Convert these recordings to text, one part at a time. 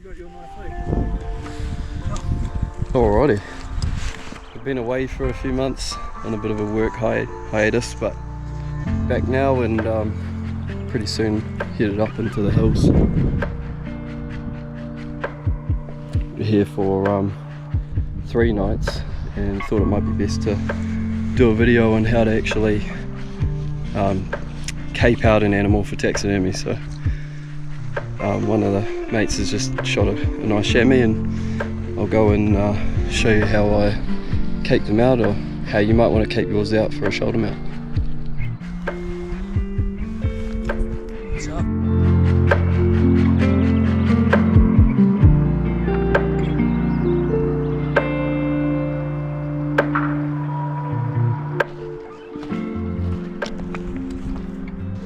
got your knife. Alrighty. I've been away for a few months on a bit of a work hiatus, but back now and pretty soon headed up into the hills. We're here for 3 nights and thought it might be best to do a video on how to actually cape out an animal for taxidermy. So one of the mates has just shot a nice chamois, and I'll go and show you how I cape them out, or how you might want to cape yours out for a shoulder mount. What's up?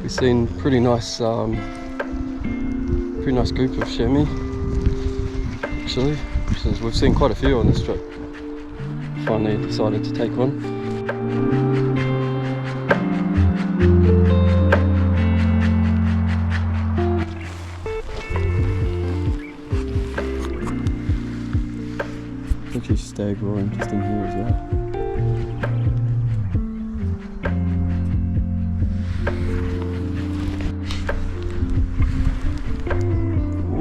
We've seen pretty nice group of chamois actually. Since we've seen quite a few on this trip, finally decided to take one. Actually stag roaring just in here as well.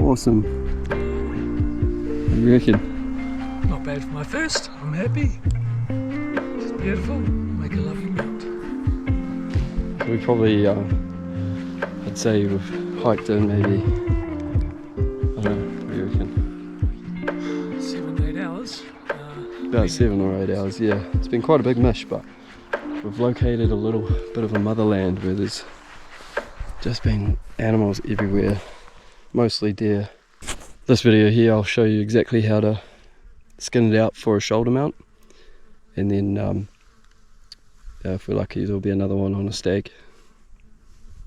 Awesome. What do you reckon? Not bad for my first. I'm happy. It's beautiful. Make a lovely mount. We probably, I'd say we've hiked in maybe, I don't know, what do you reckon? 7 to 8 hours. About 7 or 8 hours, yeah. It's been quite a big mish, but we've located a little bit of a motherland where there's just been animals everywhere, mostly deer. This video here I'll show you exactly how to skin it out for a shoulder mount, and then if we're lucky there'll be another one on a stag.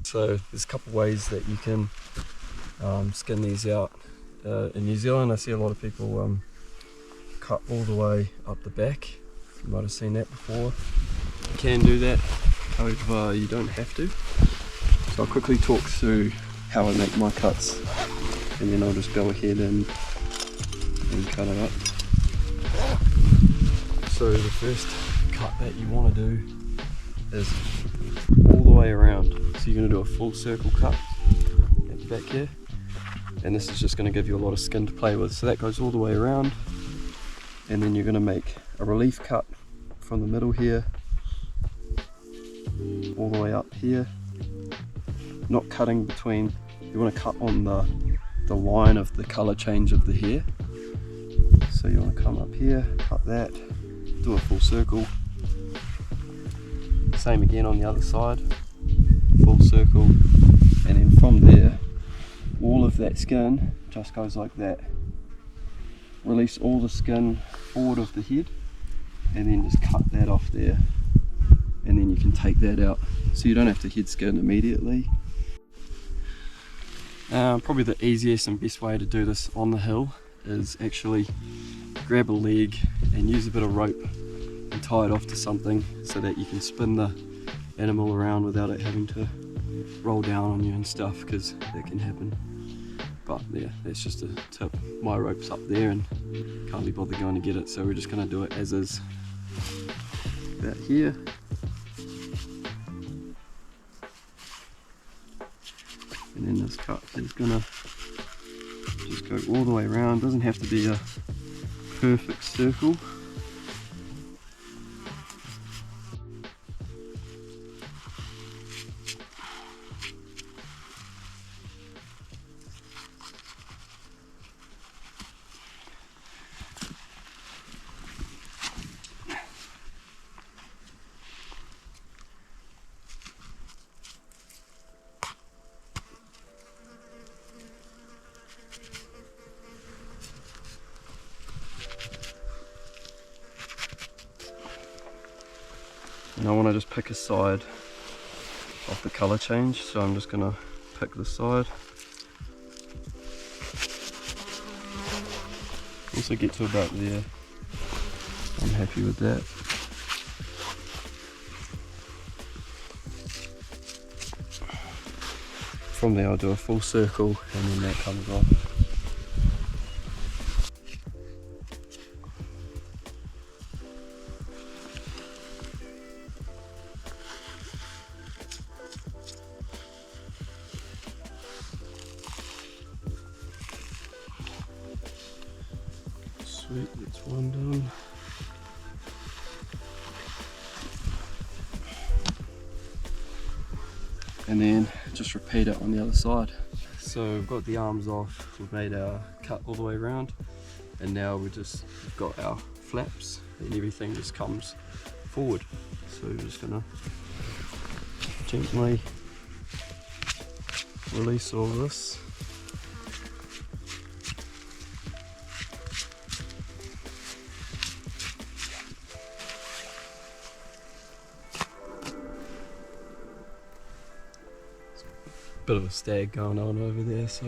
So there's a couple ways that you can skin these out. In New Zealand I see a lot of people cut all the way up the back. You might have seen that before. You can do that, however you don't have to. So I'll quickly talk through how I make my cuts, and then I'll just go ahead and cut it up. So the first cut that you want to do is all the way around. So you're going to do a full circle cut at the back here, and this is just going to give you a lot of skin to play with. So that goes all the way around, and then you're going to make a relief cut from the middle here all the way up here, not cutting between. You want to cut on the line of the colour change of the hair. So you want to come up here, cut that, do a full circle. Same again on the other side, full circle, and then from there, all of that skin just goes like that. Release all the skin forward of the head, and then just cut that off there, and then you can take that out. So you don't have to head skin immediately. Probably the easiest and best way to do this on the hill is actually grab a leg and use a bit of rope and tie it off to something so that you can spin the animal around without it having to roll down on you and stuff, because that can happen. But yeah, that's just a tip. My rope's up there and can't be bothered going to get it, so we're just going to do it as is. About here. And then this cut is gonna just go all the way around. Doesn't have to be a perfect circle. And I want to just pick a side of the colour change, so I'm just going to pick the side. Also get to about there. I'm happy with that. From there I'll do a full circle and then that comes off. Sweet, that's one done. And then just repeat it on the other side. So we've got the arms off, we've made our cut all the way around, and now we've got our flaps and everything just comes forward. So we're just gonna gently release all this. Bit of a stag going on over there, so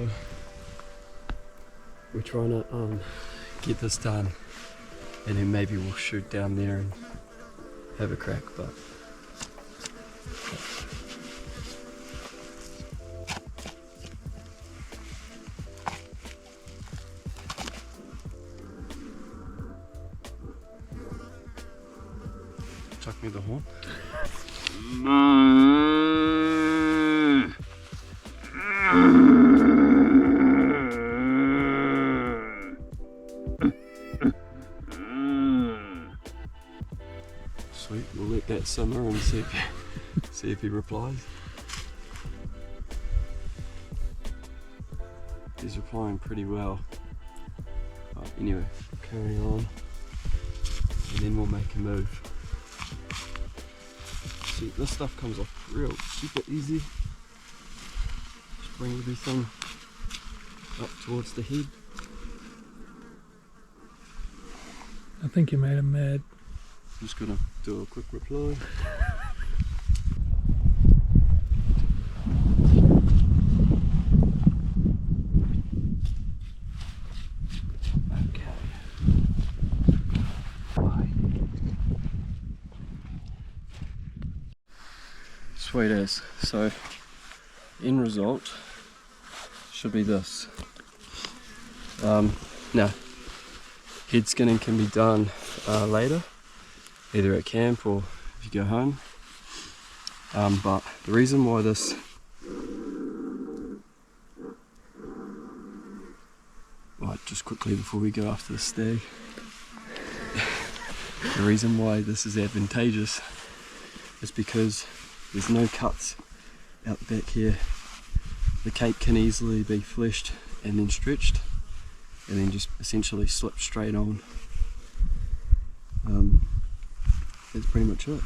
we're trying to get this done, and then maybe we'll shoot down there and have a crack. But chuck me the horn. Sweet, we'll let that simmer and see if he replies. He's replying pretty well. But anyway, carry on, and then we'll make a move. See, this stuff comes off real super easy. Just bring everything up towards the head. I think you made him mad. I'm just gonna do a quick reply. Sweet as. So, end result should be this. Now, head skinning can be done later, either at camp or if you go home. But the reason why this just quickly before we go after the stag, the reason why this is advantageous is because there's no cuts out the back here. The cape can easily be fleshed and then stretched, and then just essentially slip straight on. That's pretty much it.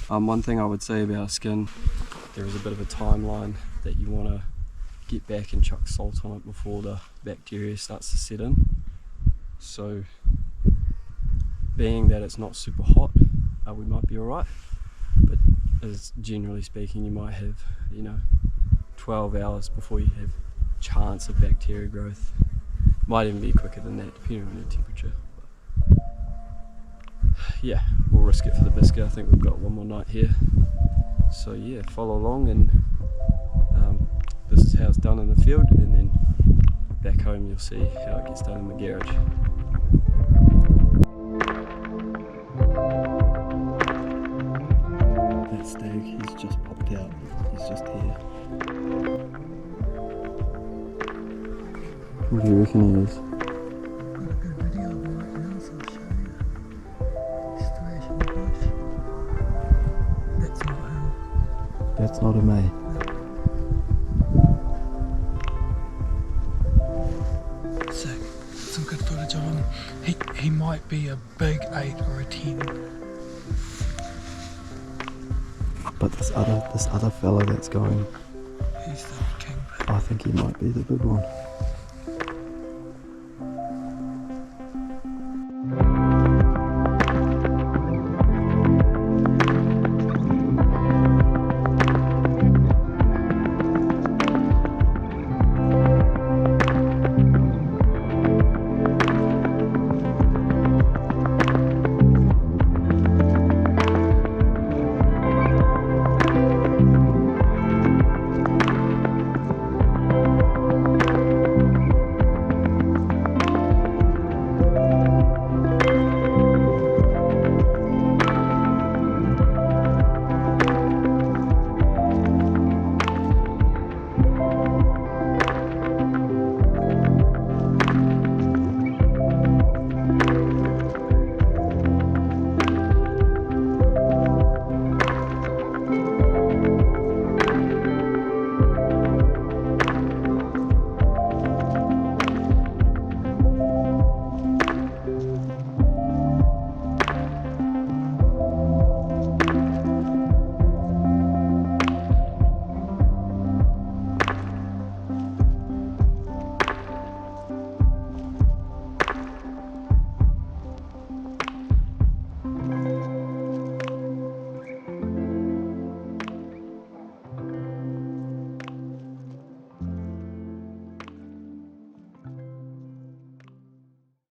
One thing I would say about skin, there is a bit of a timeline that you want to get back and chuck salt on it before the bacteria starts to set in. So being that it's not super hot, we might be alright, but as generally speaking, you might have 12 hours before you have chance of bacteria growth. Might even be quicker than that depending on your temperature. But yeah, we'll risk it for the biscuit. I think we've got one more night here, so yeah, follow along, and this is how it's done in the field, and then back home you'll see how it gets done in the garage. That stag, he's just popped out, he's just here. What do you reckon he is? I've got a good video of him right now, so I'll show you. He's thrashing the bush. That's not him. That's not a mate. Sick. Some good footage of him. He might be a big 8 or a 10. But this other fella that's going, He's the king. I think he might be the big one.